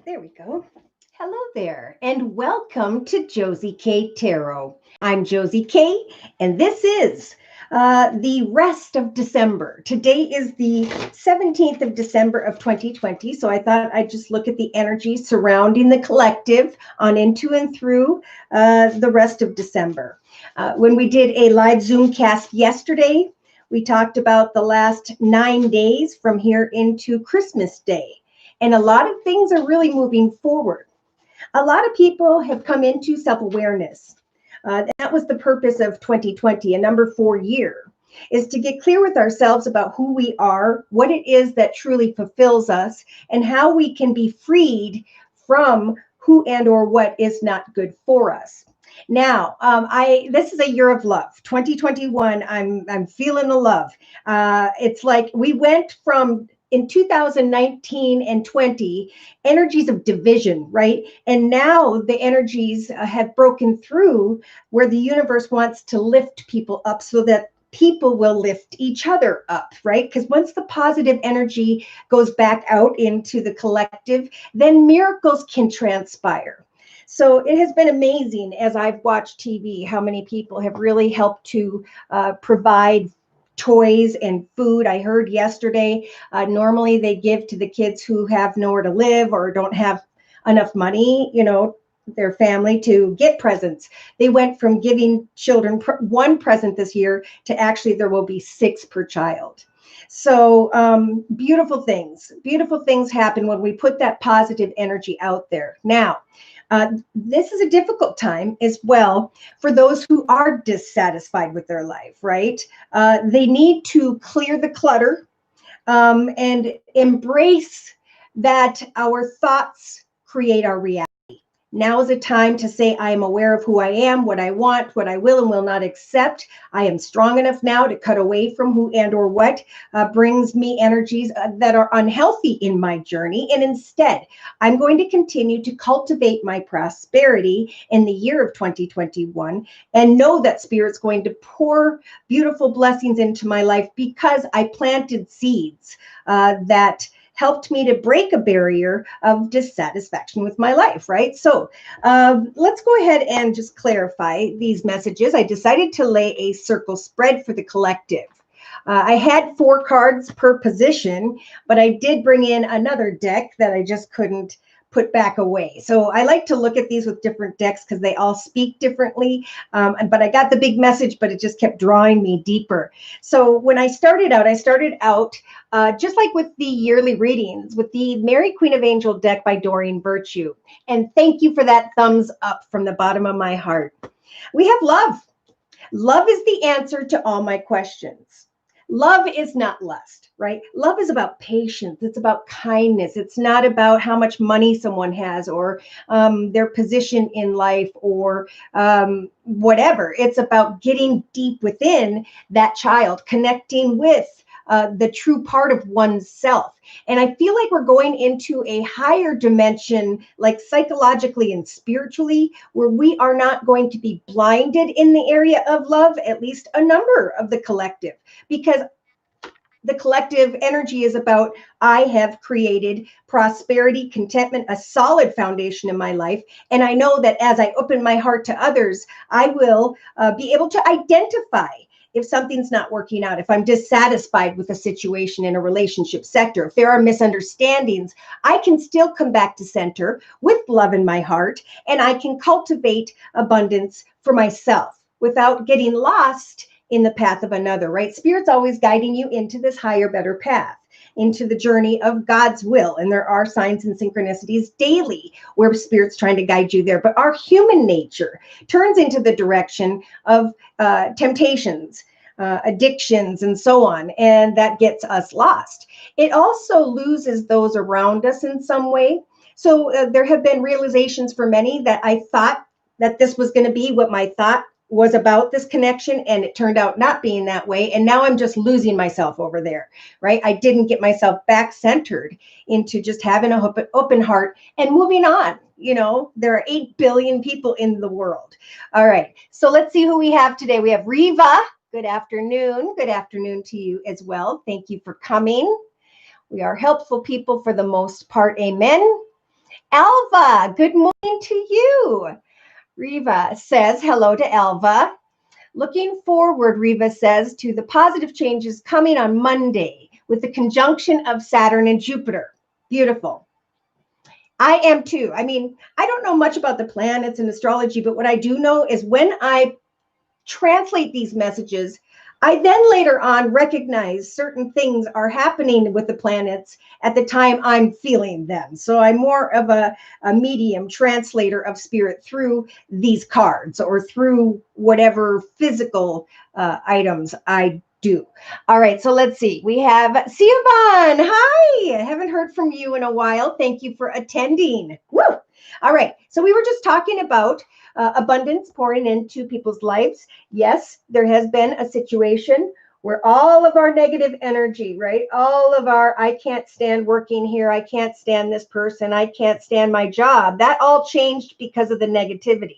There we go. Hello there, and welcome to Josie K Tarot. I'm Josie K, and this is the rest of December. Today is the 17th of December of 2020, so I thought I'd just look at the energy surrounding the collective on into and through the rest of December. When we did a live Zoom cast yesterday, we talked about the last 9 days from here into Christmas Day. And a lot of things are really moving forward. A lot of people have come into self-awareness. That was the purpose of 2020, a number 4 year, is to get clear with ourselves about who we are, what it is that truly fulfills us, and how we can be freed from who and or what is not good for us. Now, this is a year of love. 2021, I'm feeling the love. It's like we went from in 2019 and 20 energies of division, right? And now the energies have broken through where the universe wants to lift people up so that people will lift each other up, right? Because once the positive energy goes back out into the collective, then miracles can transpire. So it has been amazing as I've watched TV, how many people have really helped to provide toys and food. I heard yesterday, normally they give to the kids who have nowhere to live or don't have enough money, their family to get presents. They went from giving children one present this year to actually there will be 6 per child. So beautiful things happen when we put that positive energy out there. Now, this is a difficult time as well for those who are dissatisfied with their life, right? They need to clear the clutter and embrace that our thoughts create our reality. Now is a time to say, I am aware of who I am, what I want, what I will and will not accept. I am strong enough now to cut away from who and or what brings me energies that are unhealthy in my journey. And instead, I'm going to continue to cultivate my prosperity in the year of 2021 and know that Spirit's going to pour beautiful blessings into my life because I planted seeds that helped me to break a barrier of dissatisfaction with my life, right? So let's go ahead and just clarify these messages. I decided to lay a circle spread for the collective. I had 4 cards per position, but I did bring in another deck that I just couldn't put back away. So I like to look at these with different decks because they all speak differently. But I got the big message, but it just kept drawing me deeper. So when I started out just like with the yearly readings, with the Mary Queen of Angel deck by Doreen Virtue. And thank you for that thumbs up from the bottom of my heart. We have love. Love is the answer to all my questions. Love is not lust, right? Love is about patience. It's about kindness. It's not about how much money someone has or their position in life or whatever. It's about getting deep within that child, connecting with the true part of oneself. And I feel like we're going into a higher dimension, like psychologically and spiritually, where we are not going to be blinded in the area of love, at least a number of the collective, because the collective energy is about, I have created prosperity, contentment, a solid foundation in my life. And I know that as I open my heart to others, I will be able to identify if something's not working out, if I'm dissatisfied with a situation in a relationship sector, if there are misunderstandings, I can still come back to center with love in my heart, and I can cultivate abundance for myself without getting lost in the path of another, right? Spirit's always guiding you into this higher, better path, into the journey of God's will. And there are signs and synchronicities daily where Spirit's trying to guide you there. But our human nature turns into the direction of temptations, addictions, and so on. And that gets us lost. It also loses those around us in some way. So there have been realizations for many that I thought that this was going to be what my thought was about this connection, and it turned out not being that way. And now I'm just losing myself over there, right? I didn't get myself back centered into just having an open heart and moving on. There are 8 billion people in the world. All right. So let's see who we have today. We have Riva. Good afternoon. Good afternoon to you as well. Thank you for coming. We are helpful people for the most part. Amen. Alva, good morning to you. Riva says hello to Alva. Looking forward, Riva says, to the positive changes coming on Monday with the conjunction of Saturn and Jupiter. Beautiful. I am too. I mean, I don't know much about the planets and astrology, but what I do know is when I translate these messages, I then later on recognize certain things are happening with the planets at the time I'm feeling them. So I'm more of a medium translator of spirit through these cards or through whatever physical items I do. All right, so let's see. We have Siobhan. Hi, I haven't heard from you in a while. Thank you for attending. Woo! All right, so we were just talking about abundance pouring into people's lives. Yes, there has been a situation where all of our negative energy, right? All of our, I can't stand working here. I can't stand this person. I can't stand my job. That all changed because of the negativity.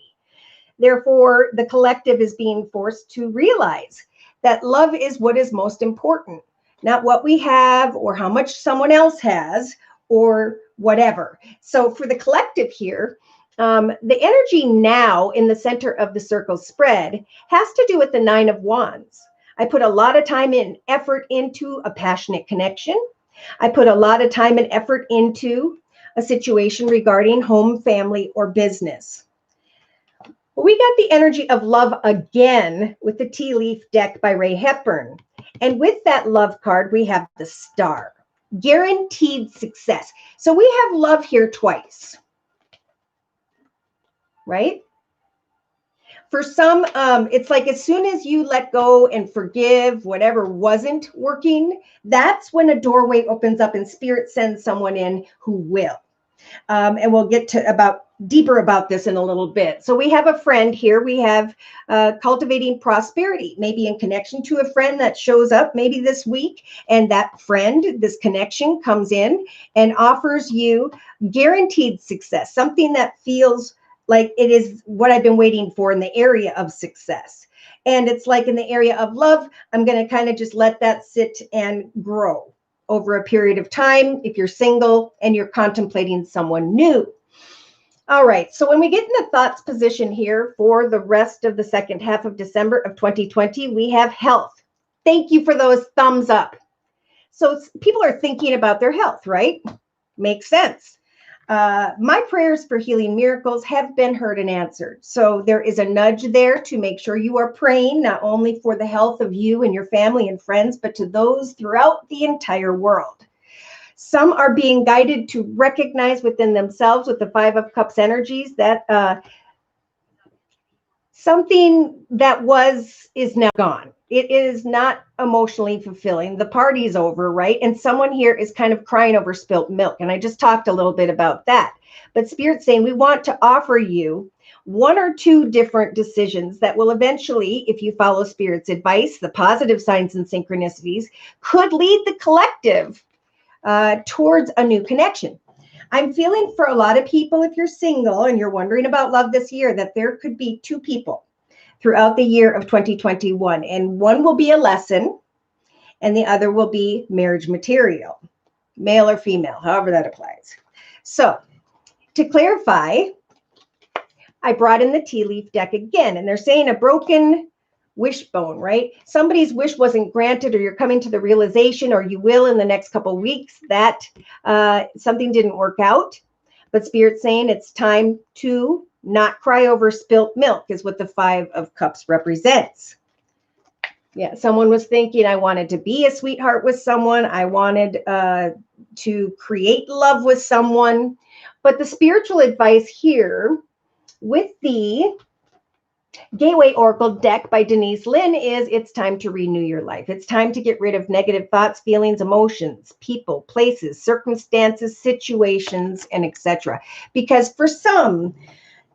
Therefore, the collective is being forced to realize that love is what is most important, not what we have or how much someone else has or whatever. So for the collective here, the energy now in the center of the circle spread has to do with the 9 of Wands. I put a lot of time and effort into a passionate connection. I put a lot of time and effort into a situation regarding home, family, or business. We got the energy of love again with the tea leaf deck by Ray Hepburn. And with that love card, we have the star, guaranteed success. So we have love here twice, right? For some, it's like as soon as you let go and forgive whatever wasn't working, that's when a doorway opens up and spirit sends someone in who will. And we'll get to deeper about this in a little bit. So we have a friend here. We have cultivating prosperity, maybe in connection to a friend that shows up maybe this week. And that friend, this connection comes in and offers you guaranteed success, something that feels like it is what I've been waiting for in the area of success. And it's like in the area of love, I'm going to kind of just let that sit and grow over a period of time if you're single and you're contemplating someone new. All right, so when we get in the thoughts position here for the rest of the second half of December of 2020, we have health. Thank you for those thumbs up. So people are thinking about their health, right? Makes sense. My prayers for healing miracles have been heard and answered. So there is a nudge there to make sure you are praying not only for the health of you and your family and friends, but to those throughout the entire world. Some are being guided to recognize within themselves with the 5 of Cups energies that something that is now gone. It is not emotionally fulfilling. The party's over, right? And someone here is kind of crying over spilt milk. And I just talked a little bit about that. But Spirit's saying we want to offer you 1 or 2 different decisions that will eventually, if you follow Spirit's advice, the positive signs and synchronicities, could lead the collective towards a new connection. I'm feeling for a lot of people, if you're single and you're wondering about love this year, that there could be 2 people throughout the year of 2021. And one will be a lesson and the other will be marriage material, male or female, however that applies. So to clarify, I brought in the tea leaf deck again, and they're saying a broken wishbone, right? Somebody's wish wasn't granted, or you're coming to the realization, or you will in the next couple of weeks, that something didn't work out. But Spirit's saying it's time to not cry over spilt milk is what the 5 of Cups represents. Yeah, someone was thinking, I wanted to be a sweetheart with someone. I wanted to create love with someone. But the spiritual advice here with the Gateway Oracle deck by Denise Lynn is it's time to renew your life. It's time to get rid of negative thoughts, feelings, emotions, people, places, circumstances, situations, and etc. Because for some,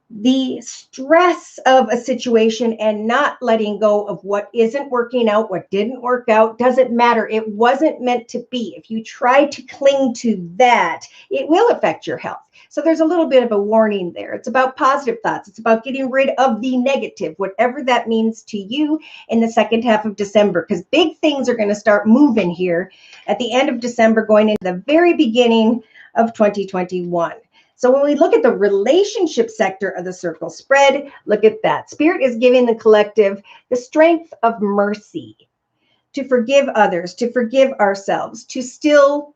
the stress of a situation and not letting go of what isn't working out, what didn't work out, doesn't matter. It wasn't meant to be. If you try to cling to that, it will affect your health. So there's a little bit of a warning there. It's about positive thoughts. It's about getting rid of the negative, whatever that means to you in the second half of December, because big things are going to start moving here at the end of December, going into the very beginning of 2021. So when we look at the relationship sector of the circle spread, look at that. Spirit is giving the collective the strength of mercy, to forgive others, to forgive ourselves, to still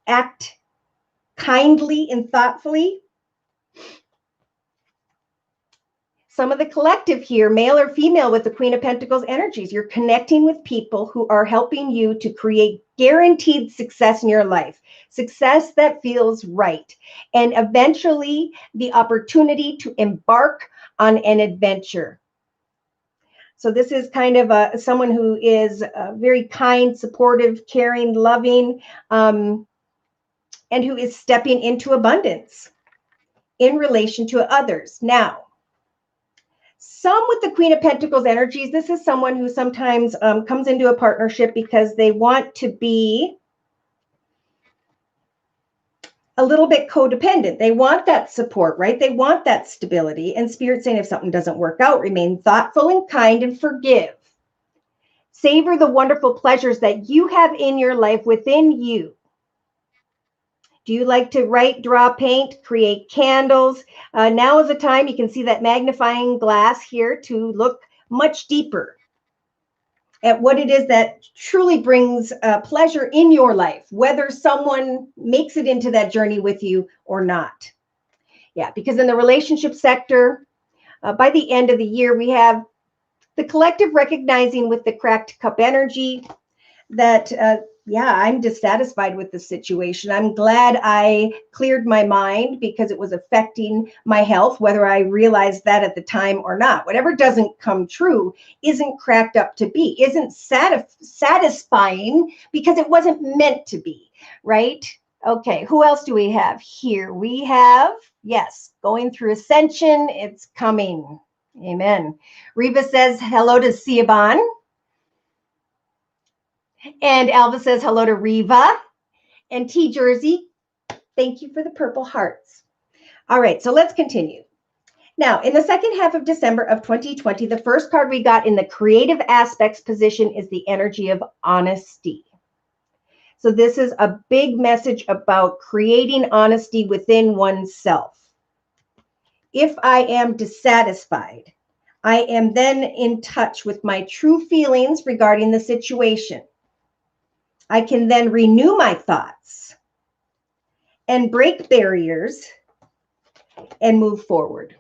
act kindly and thoughtfully. Some of the collective here, male or female, with the Queen of Pentacles energies, you're connecting with people who are helping you to create guaranteed success in your life, success that feels right, and eventually the opportunity to embark on an adventure. So this is kind of someone who is very kind, supportive, caring, loving, and who is stepping into abundance in relation to others. Now, some with the Queen of Pentacles energies, this is someone who sometimes comes into a partnership because they want to be a little bit codependent. They want that support, right? They want that stability. And Spirit saying if something doesn't work out, remain thoughtful and kind and forgive. Savor the wonderful pleasures that you have in your life within you. Do you like to write, draw, paint, create candles? Now is the time. You can see that magnifying glass here to look much deeper at what it is that truly brings pleasure in your life, whether someone makes it into that journey with you or not. Yeah, because in the relationship sector, by the end of the year, we have the collective recognizing with the cracked cup energy that I'm dissatisfied with the situation. I'm glad I cleared my mind because it was affecting my health, whether I realized that at the time or not. Whatever doesn't come true isn't cracked up to be, isn't satisfying because it wasn't meant to be, right? Okay, who else do we have here? We have, yes, going through ascension. It's coming. Amen. Reva says hello to Siobhan. And Alva says hello to Reva. And T Jersey, thank you for the purple hearts. All right, so let's continue. Now, in the second half of December of 2020, the first card we got in the creative aspects position is the energy of honesty. So this is a big message about creating honesty within oneself. If I am dissatisfied, I am then in touch with my true feelings regarding the situation. I can then renew my thoughts and break barriers and move forward.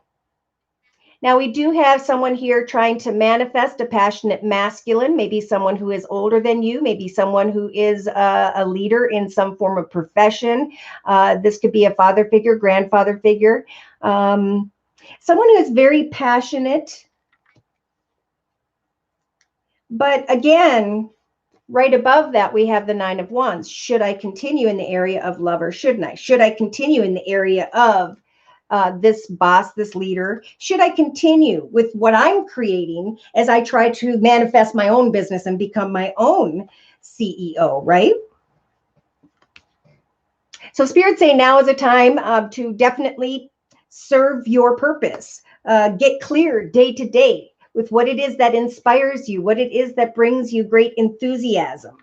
Now, we do have someone here trying to manifest a passionate masculine, maybe someone who is older than you, maybe someone who is a leader in some form of profession. This could be a father figure, grandfather figure, someone who is very passionate. But again, right above that, we have the Nine of Wands. Should I continue in the area of love or shouldn't I? Should I continue in the area of this boss, this leader? Should I continue with what I'm creating as I try to manifest my own business and become my own CEO, right? So Spirit saying now is a time to definitely serve your purpose. Get clear day to day with what it is that inspires you, what it is that brings you great enthusiasm.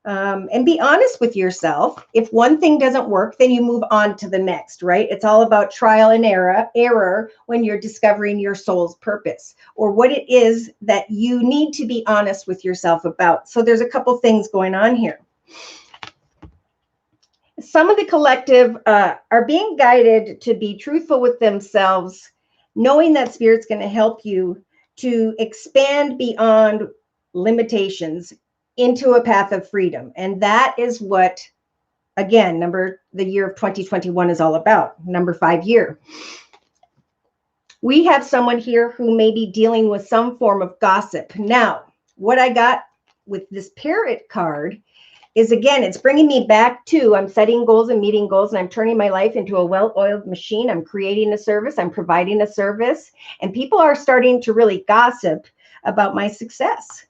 And be honest with yourself. If one thing doesn't work, then you move on to the next, right? It's all about trial and error when you're discovering your soul's purpose or what it is that you need to be honest with yourself about. So there's a couple things going on here. Some of the collective are being guided to be truthful with themselves, knowing that Spirit's going to help you to expand beyond limitations into a path of freedom. And that is what, again, the year of 2021 is all about, number 5 year. We have someone here who may be dealing with some form of gossip. Now, what I got with this Parrot card is, again, it's bringing me back to I'm setting goals and meeting goals, and I'm turning my life into a well-oiled machine. I'm creating a service. I'm providing a service. And people are starting to really gossip about my success.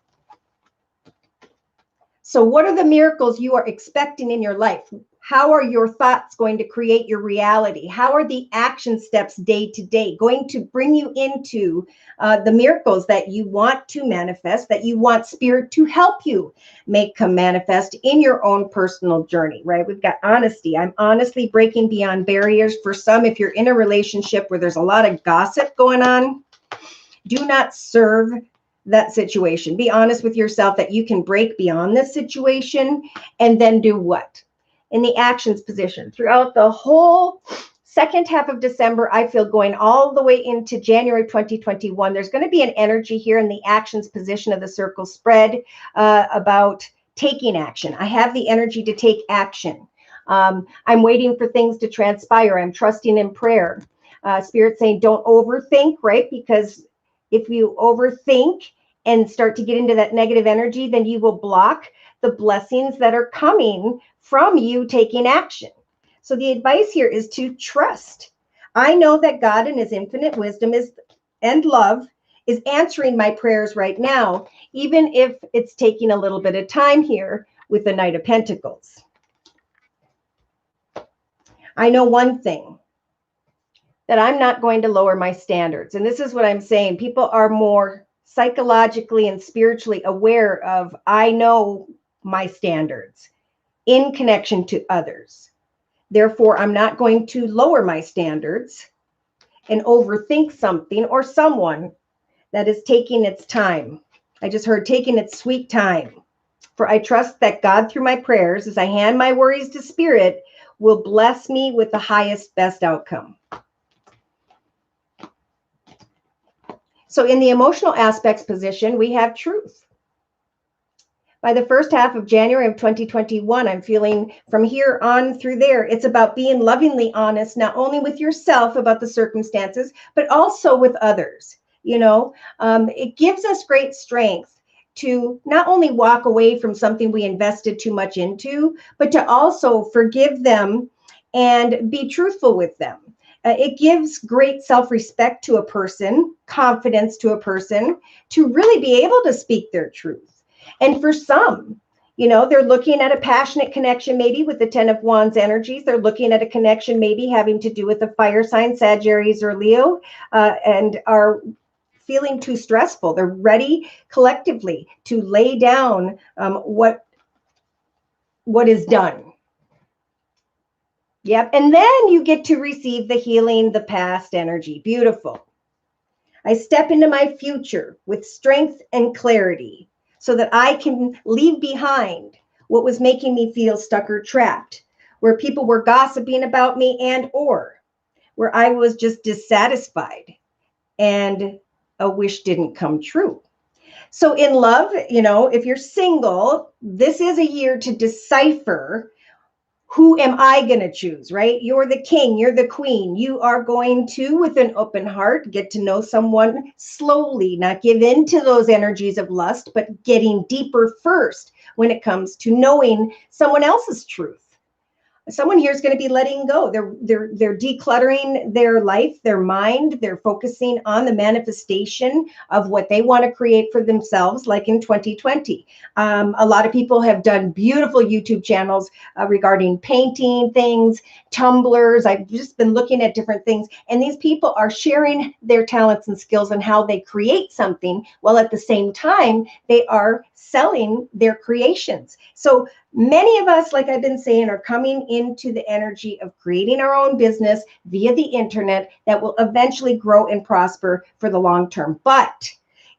So what are the miracles you are expecting in your life? How are your thoughts going to create your reality? How are the action steps day to day going to bring you into the miracles that you want to manifest, that you want spirit to help you make come manifest in your own personal journey, right? We've got honesty. I'm honestly breaking beyond barriers. For some, if you're in a relationship where there's a lot of gossip going on, do not serve that situation. Be honest with yourself that you can break beyond this situation, and then do what? In the actions position. Throughout the whole second half of December, I feel going all the way into January 2021, there's going to be an energy here in the actions position of the circle spread about taking action. I have the energy to take action. I'm waiting for things to transpire. I'm trusting in prayer. Spirit saying, don't overthink, right? Because if you overthink and start to get into that negative energy, then you will block the blessings that are coming from you taking action. So the advice here is to trust. I know that God in his infinite wisdom and love is answering my prayers right now, even if it's taking a little bit of time here with the Knight of Pentacles. I know one thing, that I'm not going to lower my standards. And this is what I'm saying. People are more psychologically and spiritually aware of, I know my standards in connection to others. Therefore, I'm not going to lower my standards and overthink something or someone that is taking its time. I just heard taking its sweet time. For I trust that God, through my prayers, as I hand my worries to Spirit, will bless me with the highest, best outcome. So in the emotional aspects position, we have truth. By the first half of January of 2021, I'm feeling from here on through there, it's about being lovingly honest, not only with yourself about the circumstances, but also with others. You know, it gives us great strength to not only walk away from something we invested too much into, but to also forgive them and be truthful with them. It gives great self-respect to a person, confidence to a person, to really be able to speak their truth. And for some, you know, they're looking at a passionate connection, maybe with the 10 of Wands energies. They're looking at a connection maybe having to do with the fire sign, Sagittarius or Leo, and are feeling too stressful. They're ready collectively to lay down what is done. Yep. And then you get to receive the healing, the past energy. Beautiful. I step into my future with strength and clarity so that I can leave behind what was making me feel stuck or trapped, where people were gossiping about me and or where I was just dissatisfied and a wish didn't come true. So in love, you know, if you're single, this is a year to decipher, who am I going to choose, right? You're the king, you're the queen. You are going to, with an open heart, get to know someone slowly, not give in to those energies of lust, but getting deeper first when it comes to knowing someone else's truth. Someone here is going to be letting go. They're decluttering their life, their mind. They're focusing on the manifestation of what they want to create for themselves, like in 2020. A lot of people have done beautiful YouTube channels regarding painting things, tumblers. I've just been looking at different things. And these people are sharing their talents and skills and how they create something, while at the same time, they are selling their creations. So many of us, like I've been saying, are coming into the energy of creating our own business via the internet that will eventually grow and prosper for the long term. But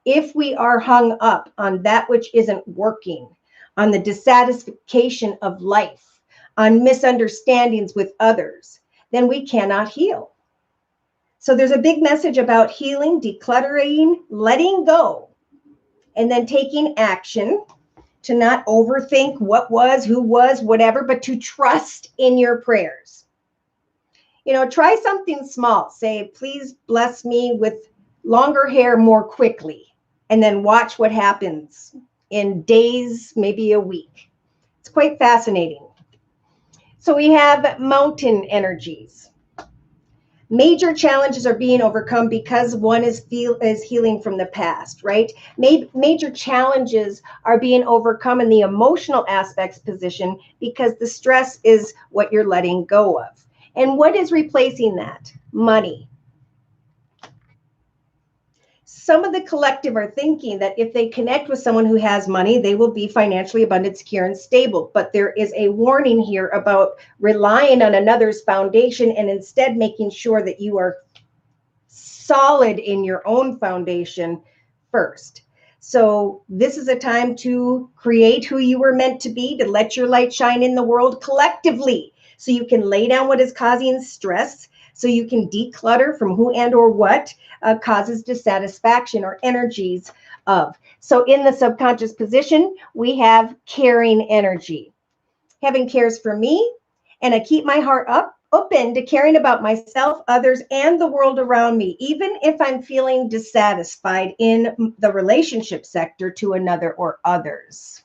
if we are hung up on that which isn't working, on the dissatisfaction of life, on misunderstandings with others, then we cannot heal. So there's a big message about healing, decluttering, letting go, and then taking action to not overthink what was, who was, whatever, but to trust in your prayers. You know, try something small. Say, please bless me with longer hair more quickly, and then watch what happens in days, maybe a week. It's quite fascinating. So we have mountain energies. Major challenges are being overcome because one is healing from the past, right? Major challenges are being overcome in the emotional aspects position because the stress is what you're letting go of. And what is replacing that? Money. Some of the collective are thinking that if they connect with someone who has money, they will be financially abundant, secure, and stable. But there is a warning here about relying on another's foundation and instead making sure that you are solid in your own foundation first. So this is a time to create who you were meant to be, to let your light shine in the world collectively. So you can lay down what is causing stress, so you can declutter from who and or what causes dissatisfaction or energies of. So in the subconscious position, we have caring energy. Heaven cares for me, and I keep my heart open to caring about myself, others, and the world around me, even if I'm feeling dissatisfied in the relationship sector to another or others.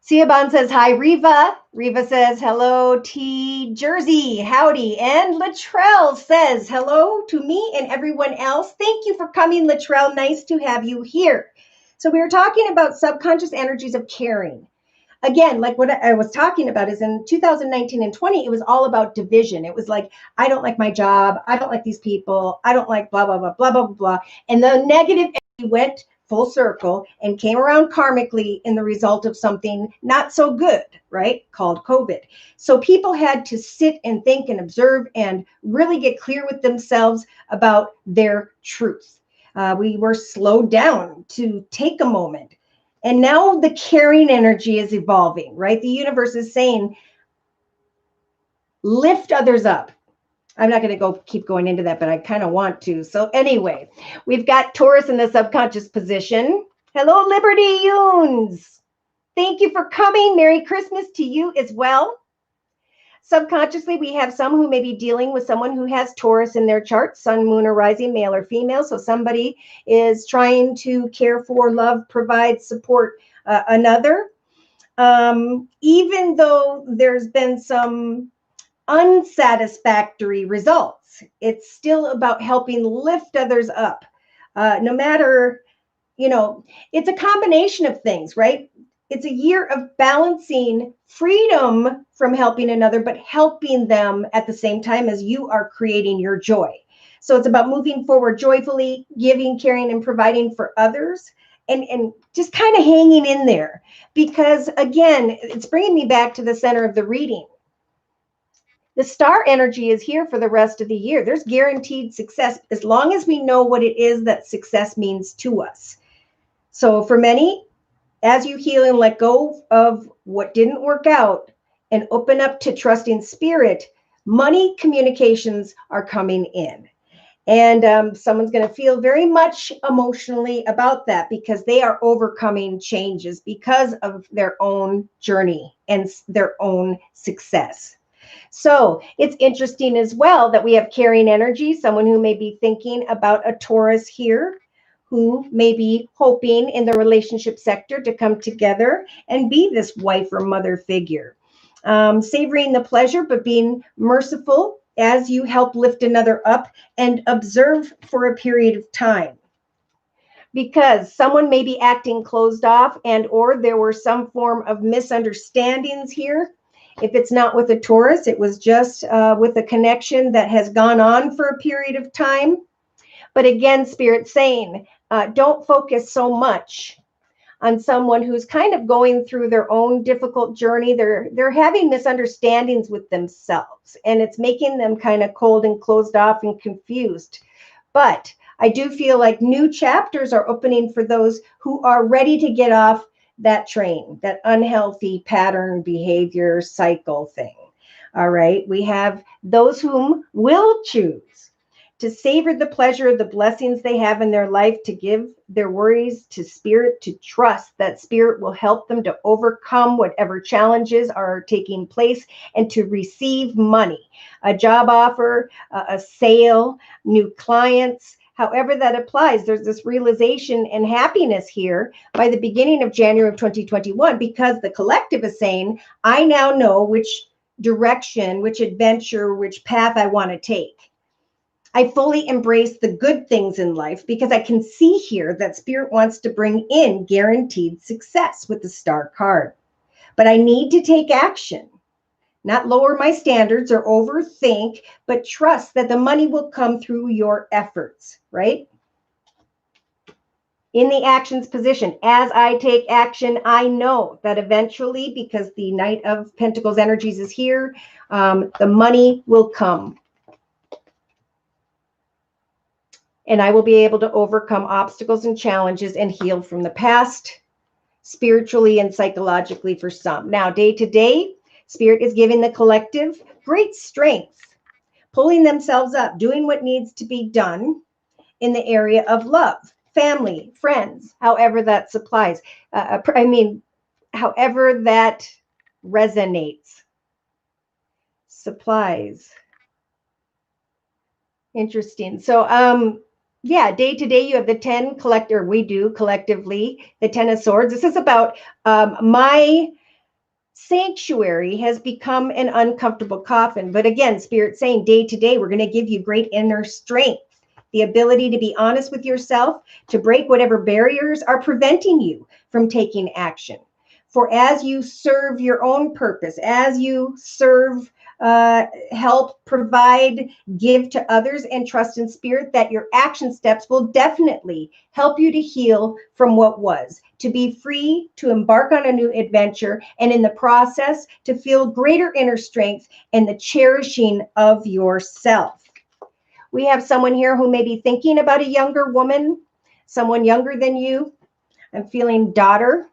Siobhan says, hi, Riva. Riva says, hello, T. Jersey. Howdy. And Latrell says, hello to me and everyone else. Thank you for coming, Latrell. Nice to have you here. So we were talking about subconscious energies of caring. Again, like what I was talking about is in 2019 and 20, it was all about division. It was like, I don't like my job. I don't like these people. I don't like blah, blah, blah, blah, blah, blah. And the negative energy went full circle and came around karmically in the result of something not so good, right? Called COVID. So people had to sit and think and observe and really get clear with themselves about their truth. We were slowed down to take a moment. And now the caring energy is evolving, right? The universe is saying, lift others up. I'm not going to keep going into that, but I kind of want to. So anyway, we've got Taurus in the subconscious position. Hello, Liberty Yunes. Thank you for coming. Merry Christmas to you as well. Subconsciously, we have some who may be dealing with someone who has Taurus in their chart, sun, moon, or rising, male or female. So somebody is trying to care for, love, provide, support another. Even though there's been some unsatisfactory results, it's still about helping lift others up. No matter, it's a combination of things, right? It's a year of balancing freedom from helping another, but helping them at the same time as you are creating your joy. So it's about moving forward joyfully, giving, caring, and providing for others, and just kind of hanging in there. Because again, it's bringing me back to the center of the reading. The star energy is here for the rest of the year. There's guaranteed success as long as we know what it is that success means to us. So for many, as you heal and let go of what didn't work out and open up to trusting spirit, money communications are coming in. And someone's going to feel very much emotionally about that because they are overcoming changes because of their own journey and their own success. So it's interesting as well that we have carrying energy, someone who may be thinking about a Taurus here, who may be hoping in the relationship sector to come together and be this wife or mother figure. Savoring the pleasure, but being merciful as you help lift another up and observe for a period of time. Because someone may be acting closed off and or there were some form of misunderstandings here. If it's not with a Taurus, it was just with a connection that has gone on for a period of time. But again, Spirit's saying, don't focus so much on someone who's kind of going through their own difficult journey. They're having misunderstandings with themselves, and it's making them kind of cold and closed off and confused. But I do feel like new chapters are opening for those who are ready to get off that train, that unhealthy pattern behavior cycle thing. All right. We have those whom will choose to savor the pleasure of the blessings they have in their life, to give their worries to spirit, to trust that spirit will help them to overcome whatever challenges are taking place, and to receive money, a job offer, a sale, new clients, however that applies. There's this realization and happiness here by the beginning of January of 2021, because the collective is saying, I now know which direction, which adventure, which path I want to take. I fully embrace the good things in life because I can see here that Spirit wants to bring in guaranteed success with the Star card. But I need to take action, not lower my standards or overthink, but trust that the money will come through your efforts, right? In the actions position, as I take action, I know that eventually, because the Knight of Pentacles energies is here, the money will come. And I will be able to overcome obstacles and challenges and heal from the past, spiritually and psychologically for some. Now, day to day, Spirit is giving the collective great strength, pulling themselves up, doing what needs to be done in the area of love, family, friends, however that supplies. However that resonates. Supplies. Interesting. So, yeah, day to day, you have the 10 collector. We do collectively the 10 of Swords. This is about my sanctuary has become an uncomfortable coffin. But again, Spirit saying day to day, we're going to give you great inner strength, the ability to be honest with yourself, to break whatever barriers are preventing you from taking action. For as you serve your own purpose, as you serve, help, provide, give to others, and trust in Spirit, that your action steps will definitely help you to heal from what was, to be free, to embark on a new adventure, and in the process, to feel greater inner strength and the cherishing of yourself. We have someone here who may be thinking about a younger woman, someone younger than you. I'm feeling daughter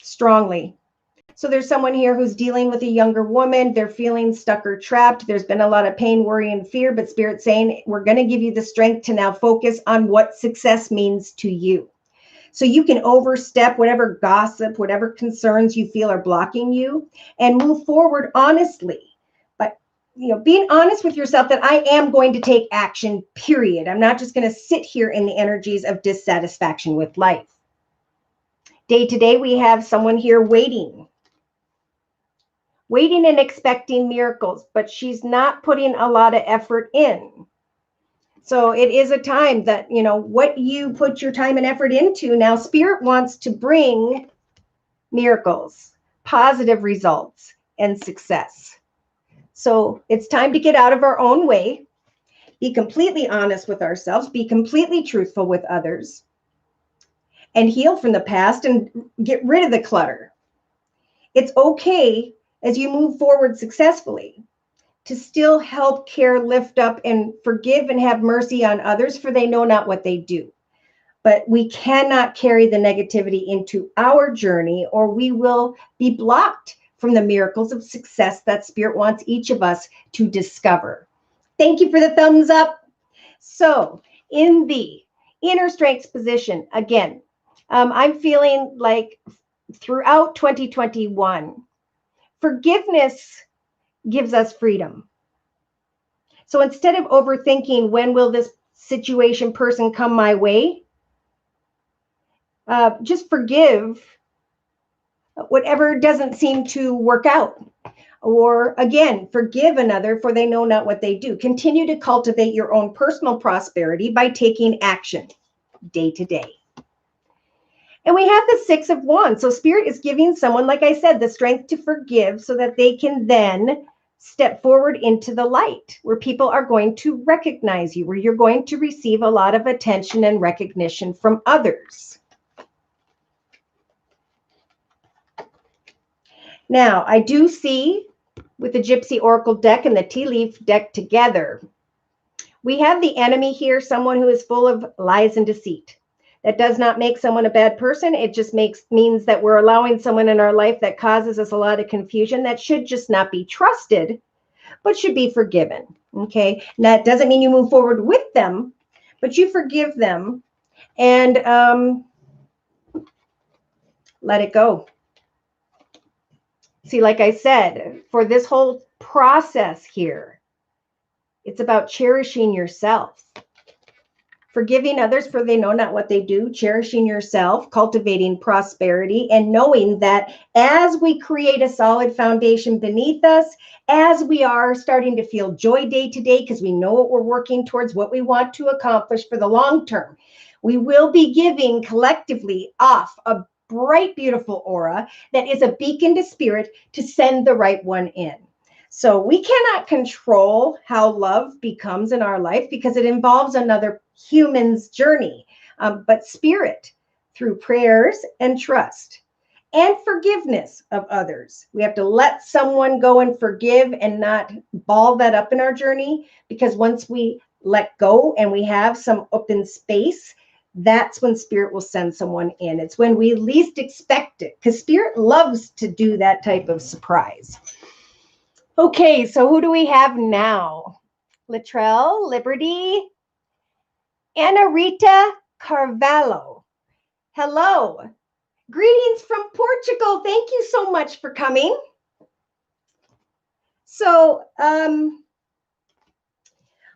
strongly. So there's someone here who's dealing with a younger woman. They're feeling stuck or trapped. There's been a lot of pain, worry, and fear, but Spirit's saying, we're going to give you the strength to now focus on what success means to you. So you can overstep whatever gossip, whatever concerns you feel are blocking you, and move forward honestly. But, being honest with yourself that I am going to take action, period. I'm not just going to sit here in the energies of dissatisfaction with life. Day to day, we have someone here waiting and expecting miracles, but she's not putting a lot of effort in. So it is a time that, what you put your time and effort into, now Spirit wants to bring miracles, positive results, and success. So it's time to get out of our own way, be completely honest with ourselves, be completely truthful with others, and heal from the past and get rid of the clutter. It's okay as you move forward successfully to still help, care, lift up, and forgive and have mercy on others, for they know not what they do. But we cannot carry the negativity into our journey, or we will be blocked from the miracles of success that Spirit wants each of us to discover. Thank you for the thumbs up. So in the inner strengths position, again, I'm feeling like throughout 2021, forgiveness gives us freedom. So instead of overthinking, when will this situation, person come my way, just forgive whatever doesn't seem to work out. Or again, forgive another, for they know not what they do. Continue to cultivate your own personal prosperity by taking action day to day. And we have the 6 of Wands. So Spirit is giving someone, like I said, the strength to forgive so that they can then step forward into the light, where people are going to recognize you, where you're going to receive a lot of attention and recognition from others. Now, I do see with the Gypsy Oracle deck and the Tea Leaf deck together, we have the enemy here, someone who is full of lies and deceit. That does not make someone a bad person. It just means that we're allowing someone in our life that causes us a lot of confusion, that should just not be trusted, but should be forgiven. Okay. And that doesn't mean you move forward with them, but you forgive them and let it go. See, like I said, for this whole process here, it's about cherishing yourself. Forgiving others for they know not what they do, cherishing yourself, cultivating prosperity, and knowing that as we create a solid foundation beneath us, as we are starting to feel joy day to day, because we know what we're working towards, what we want to accomplish for the long term, we will be giving collectively off a bright, beautiful aura that is a beacon to spirit to send the right one in. So we cannot control how love becomes in our life because it involves another human's journey, but spirit through prayers and trust and forgiveness of others. We have to let someone go and forgive and not ball that up in our journey, because once we let go and we have some open space, that's when spirit will send someone in. It's when we least expect it, because spirit loves to do that type of surprise. Okay, so who do we have now? Latrell, Liberty, Ana Rita Carvalho. Hello. Greetings from Portugal. Thank you so much for coming. So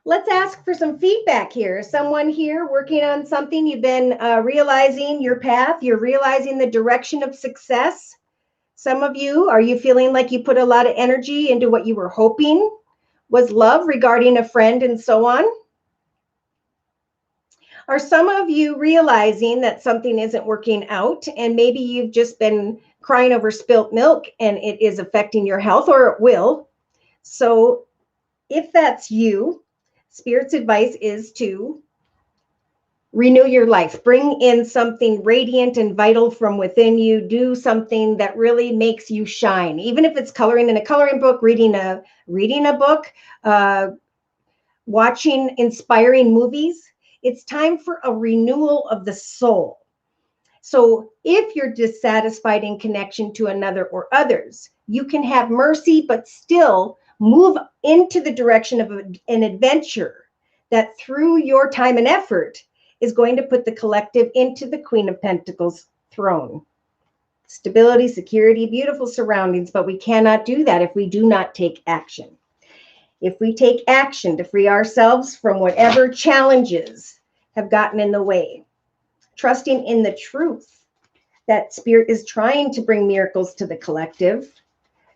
let's ask for some feedback here. Is someone here working on something? You've been realizing your path. You're realizing the direction of success. Some of you, are you feeling like you put a lot of energy into what you were hoping was love regarding a friend and so on? Are some of you realizing that something isn't working out and maybe you've just been crying over spilt milk and it is affecting your health, or it will? So if that's you, Spirit's advice is to renew your life. Bring in something radiant and vital from within you. Do something that really makes you shine. Even if it's coloring in a coloring book, reading a book, watching inspiring movies. It's time for a renewal of the soul. So if you're dissatisfied in connection to another or others, you can have mercy, but still move into the direction of an adventure that through your time and effort is going to put the collective into the Queen of Pentacles throne. Stability, security, beautiful surroundings, but we cannot do that if we do not take action. If we take action to free ourselves from whatever challenges have gotten in the way, trusting in the truth that Spirit is trying to bring miracles to the collective,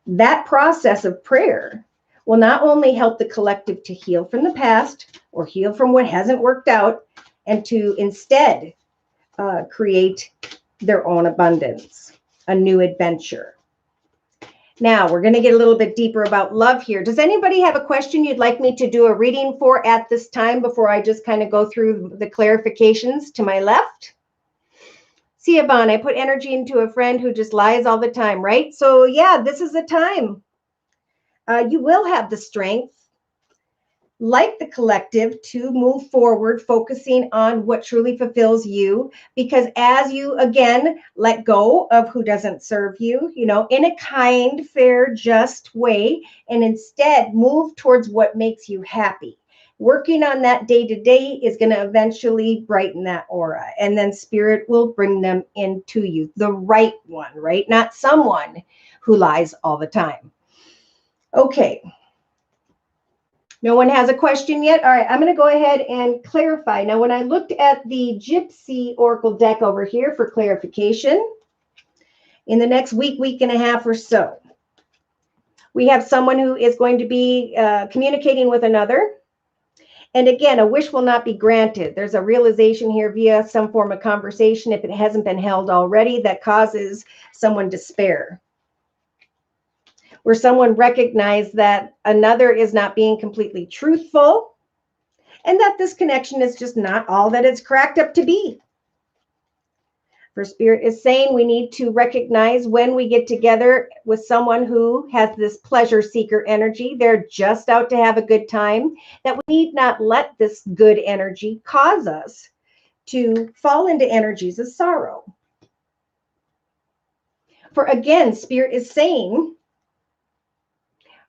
that process of prayer will not only help the collective to heal from the past or heal from what hasn't worked out, and to instead create their own abundance, a new adventure. Now, we're going to get a little bit deeper about love here. Does anybody have a question you'd like me to do a reading for at this time before I just kind of go through the clarifications to my left? Siobhan, I put energy into a friend who just lies all the time, right? So yeah, this is the time. You will have the strength, like the collective, to move forward, focusing on what truly fulfills you. Because as you, again, let go of who doesn't serve you, in a kind, fair, just way, and instead move towards what makes you happy. Working on that day to day is going to eventually brighten that aura. And then Spirit will bring them into you. The right one, right? Not someone who lies all the time. Okay. No one has a question yet? All right, I'm going to go ahead and clarify. Now, when I looked at the Gypsy Oracle deck over here for clarification, in the next week and a half or so, we have someone who is going to be communicating with another. And again, a wish will not be granted. There's a realization here via some form of conversation, if it hasn't been held already, that causes someone despair, where someone recognizes that another is not being completely truthful and that this connection is just not all that it's cracked up to be. For Spirit is saying we need to recognize when we get together with someone who has this pleasure seeker energy, they're just out to have a good time, that we need not let this good energy cause us to fall into energies of sorrow. For again, Spirit is saying,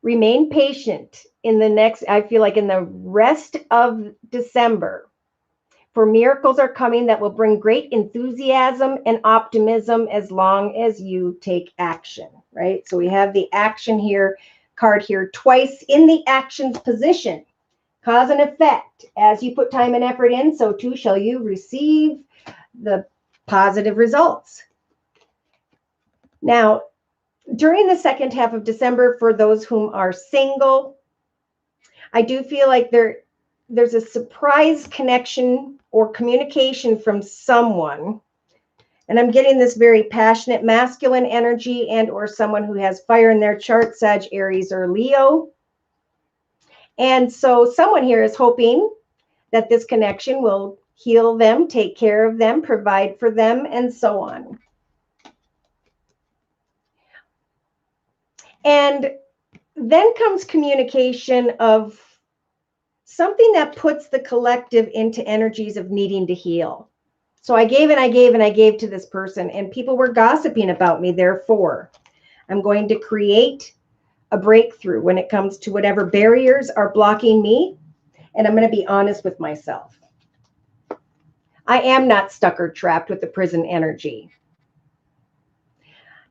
remain patient in the next, I feel like in the rest of December, for miracles are coming that will bring great enthusiasm and optimism as long as you take action, right? So we have the action here, card here twice in the actions position, Cause and effect. As you put time and effort in, so too shall you receive the positive results. Now, during the second half of December, for those whom are single, I do feel like there's a surprise connection or communication from someone. And I'm getting this very passionate masculine energy and or someone who has fire in their chart, Sag, Aries, or Leo. And so someone here is hoping that this connection will heal them, take care of them, provide for them, and so on. And then comes communication of something that puts the collective into energies of needing to heal. So I gave and I gave and I gave to this person, and people were gossiping about me. Therefore, I'm going to create a breakthrough when it comes to whatever barriers are blocking me. And I'm going to be honest with myself. I am not stuck or trapped with the prison energy.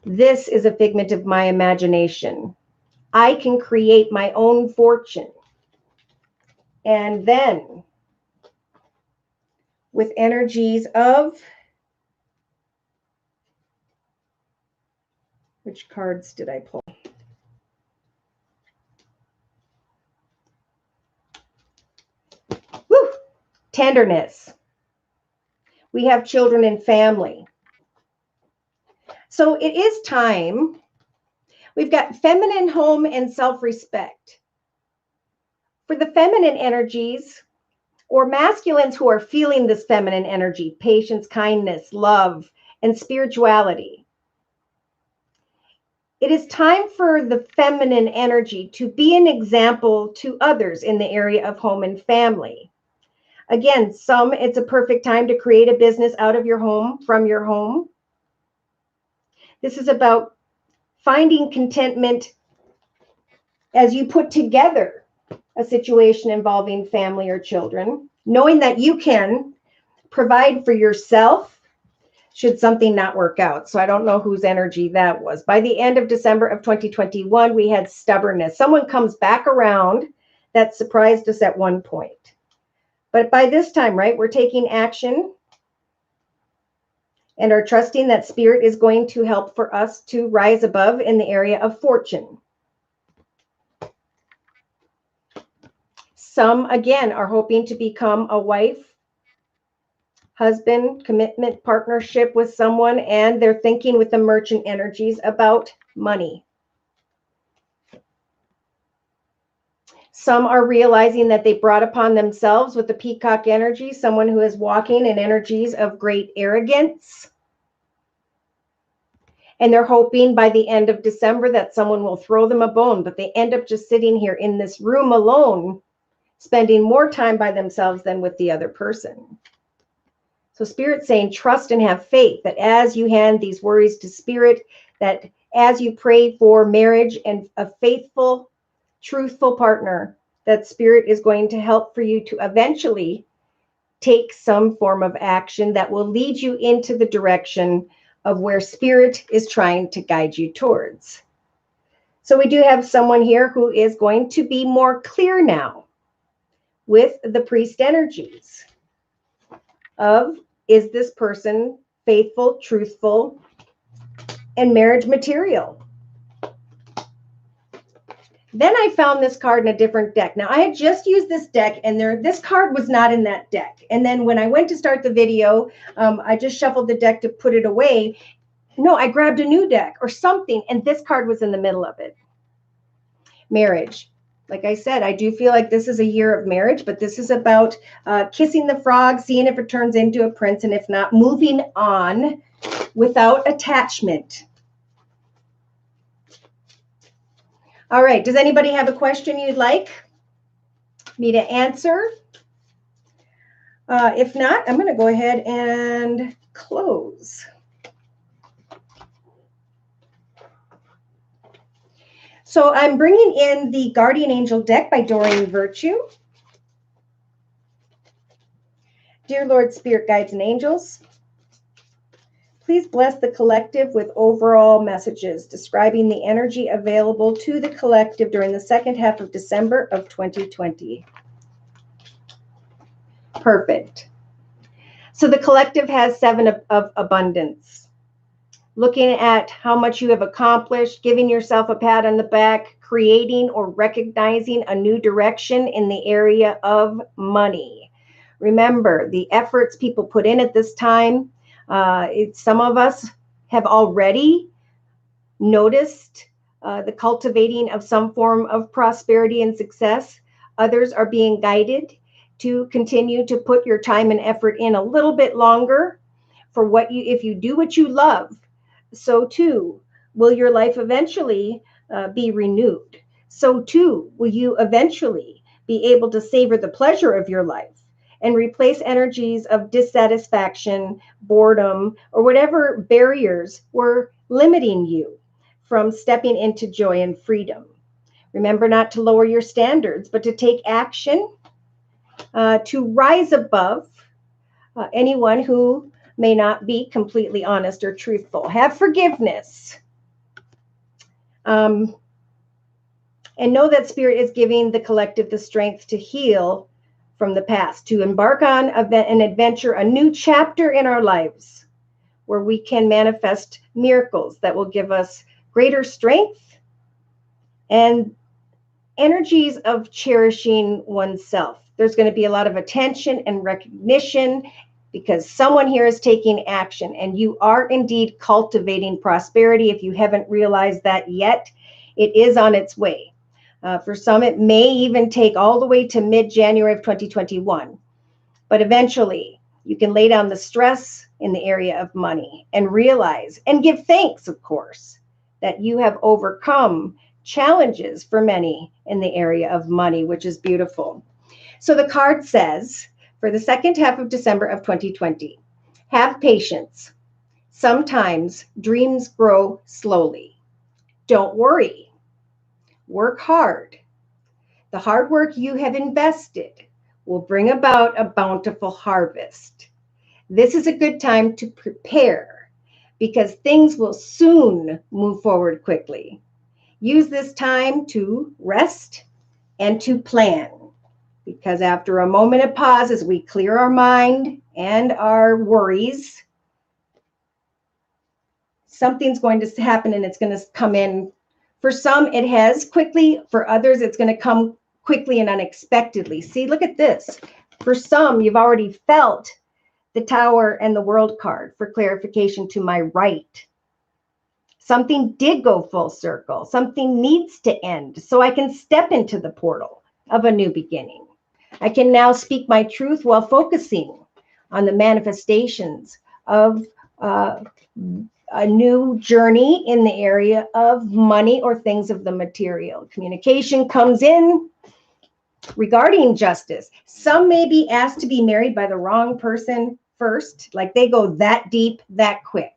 This is a figment of my imagination. I can create my own fortune. And then with energies of, which cards did I pull? Woo! Tenderness. We have children and family. So it is time. We've got feminine, home, and self-respect. For the feminine energies, or masculines who are feeling this feminine energy, patience, kindness, love, and spirituality, it is time for the feminine energy to be an example to others in the area of home and family. Again, some, it's a perfect time to create a business out of your home, from your home. This is about finding contentment as you put together a situation involving family or children, knowing that you can provide for yourself should something not work out. So I don't know whose energy that was. By the end of December of 2021, we had stubbornness. Someone comes back around that surprised us at one point. But by this time, right, we're taking action and are trusting that spirit is going to help for us to rise above in the area of fortune. Some, again, are hoping to become a wife, husband, commitment, partnership with someone, and they're thinking with the merchant energies about money. Some are realizing that they brought upon themselves with the peacock energy, someone who is walking in energies of great arrogance. And they're hoping by the end of December that someone will throw them a bone, but they end up just sitting here in this room alone, spending more time by themselves than with the other person. So Spirit's saying, trust and have faith that as you hand these worries to Spirit, that as you pray for marriage and a faithful, truthful partner, that Spirit is going to help for you to eventually take some form of action that will lead you into the direction of where Spirit is trying to guide you towards. So we do have someone here who is going to be more clear now with the priest energies of, is this person faithful, truthful, and marriage material? Then I found this card in a different deck. Now, I had just used this deck, and this card was not in that deck. And then when I went to start the video, I just shuffled the deck to put it away. No, I grabbed a new deck or something, and this card was in the middle of it. Marriage. Like I said, I do feel like this is a year of marriage, but this is about kissing the frog, seeing if it turns into a prince, and if not, moving on without attachment. All right, does anybody have a question you'd like me to answer? If not, I'm going to go ahead and close. So I'm bringing in the Guardian Angel deck by Doreen Virtue. Dear Lord, Spirit, Guides, and Angels, please bless the collective with overall messages describing the energy available to the collective during the second half of December of 2020. Perfect. So the collective has 7 of abundance. Looking at how much you have accomplished, giving yourself a pat on the back, creating or recognizing a new direction in the area of money. Remember, the efforts people put in at this time, some of us have already noticed the cultivating of some form of prosperity and success. Others are being guided to continue to put your time and effort in a little bit longer for if you do what you love, so too will your life eventually be renewed. So too will you eventually be able to savor the pleasure of your life and replace energies of dissatisfaction, boredom, or whatever barriers were limiting you from stepping into joy and freedom. Remember not to lower your standards, but to take action to rise above anyone who may not be completely honest or truthful. Have forgiveness. And know that Spirit is giving the collective the strength to heal from the past, to embark on an adventure, a new chapter in our lives where we can manifest miracles that will give us greater strength and energies of cherishing oneself. There's going to be a lot of attention and recognition because someone here is taking action, and you are indeed cultivating prosperity. If you haven't realized that yet, it is on its way. For some, it may even take all the way to mid-January of 2021. But eventually, you can lay down the stress in the area of money and realize and give thanks, of course, that you have overcome challenges for many in the area of money, which is beautiful. So the card says, for the second half of December of 2020, have patience. Sometimes dreams grow slowly. Don't worry. Work hard. The hard work you have invested will bring about a bountiful harvest. This is a good time to prepare because things will soon move forward quickly. Use this time to rest and to plan, because after a moment of pause, as we clear our mind and our worries, something's going to happen and it's going to come in. For some, it has quickly. For others, it's going to come quickly and unexpectedly. See, look at this. For some, you've already felt the Tower and the World card for clarification to my right. Something did go full circle. Something needs to end so I can step into the portal of a new beginning. I can now speak my truth while focusing on the manifestations of a new journey in the area of money or things of the material. Communication comes in regarding justice. Some may be asked to be married by the wrong person first, like they go that deep, that quick.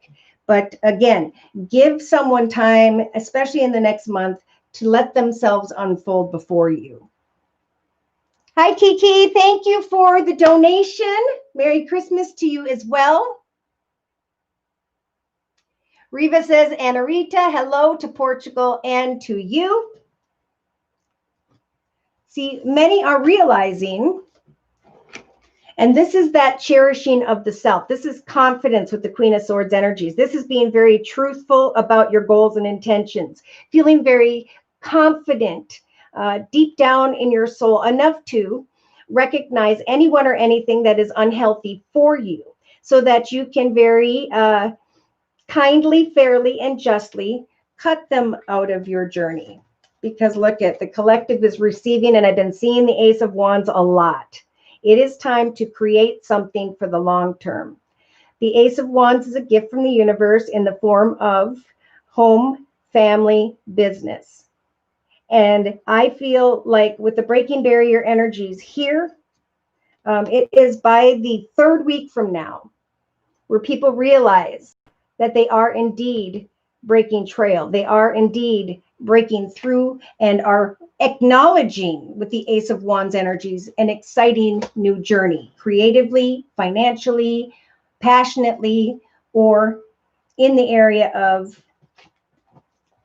But again, give someone time, especially in the next month, to let themselves unfold before you. Hi, Kiki. Thank you for the donation. Merry Christmas to you as well. Riva says, Anarita, hello to Portugal and to you. See, many are realizing, and this is that cherishing of the self. This is confidence with the Queen of Swords energies. This is being very truthful about your goals and intentions, feeling very confident deep down in your soul, enough to recognize anyone or anything that is unhealthy for you, so that you can very kindly, fairly, and justly cut them out of your journey. Because look at the collective is receiving, and I've been seeing the Ace of Wands a lot. It is time to create something for the long term. The Ace of Wands is a gift from the universe in the form of home, family, business. And I feel like with the breaking barrier energies here, it is by the 3rd week from now where people realize that they are indeed breaking trail. They are indeed breaking through and are acknowledging with the Ace of Wands energies an exciting new journey, creatively, financially, passionately, or in the area of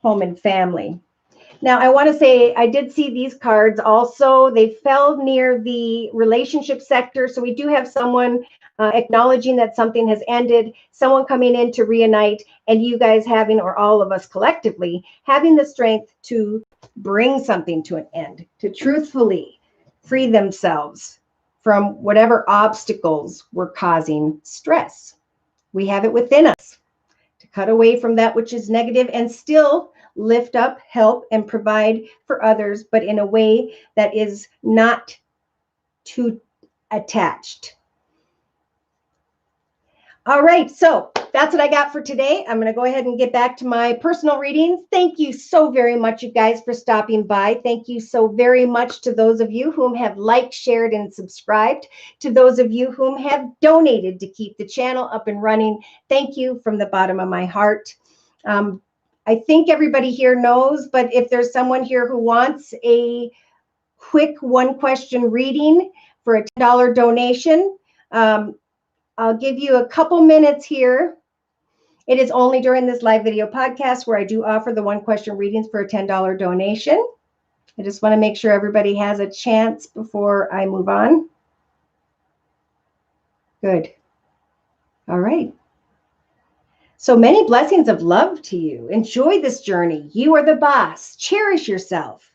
home and family. Now, I want to say I did see these cards also. They fell near the relationship sector. So we do have someone acknowledging that something has ended, someone coming in to reunite, and you guys having, or all of us collectively, having the strength to bring something to an end, to truthfully free themselves from whatever obstacles were causing stress. We have it within us to cut away from that which is negative and still lift up, help, and provide for others, but in a way that is not too attached. All right, so that's what I got for today. I'm going to go ahead and get back to my personal readings. Thank you so very much, you guys, for stopping by. Thank you so very much to those of you whom have liked, shared, and subscribed. To those of you whom have donated to keep the channel up and running, thank you from the bottom of my heart. I think everybody here knows, but if there's someone here who wants a quick one-question reading for a $10 donation, I'll give you a couple minutes here. It is only during this live video podcast where I do offer the one-question readings for a $10 donation. I just want to make sure everybody has a chance before I move on. Good. All right. So many blessings of love to you. Enjoy this journey. You are the boss. Cherish yourself.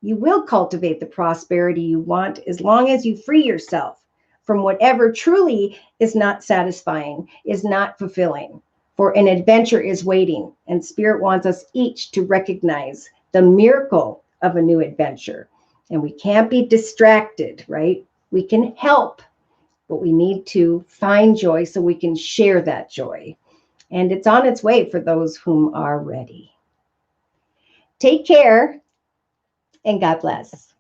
You will cultivate the prosperity you want as long as you free yourself from whatever truly is not satisfying, is not fulfilling. For an adventure is waiting, and Spirit wants us each to recognize the miracle of a new adventure. And we can't be distracted, right? We can help, but we need to find joy so we can share that joy. And it's on its way for those whom are ready. Take care, and God bless.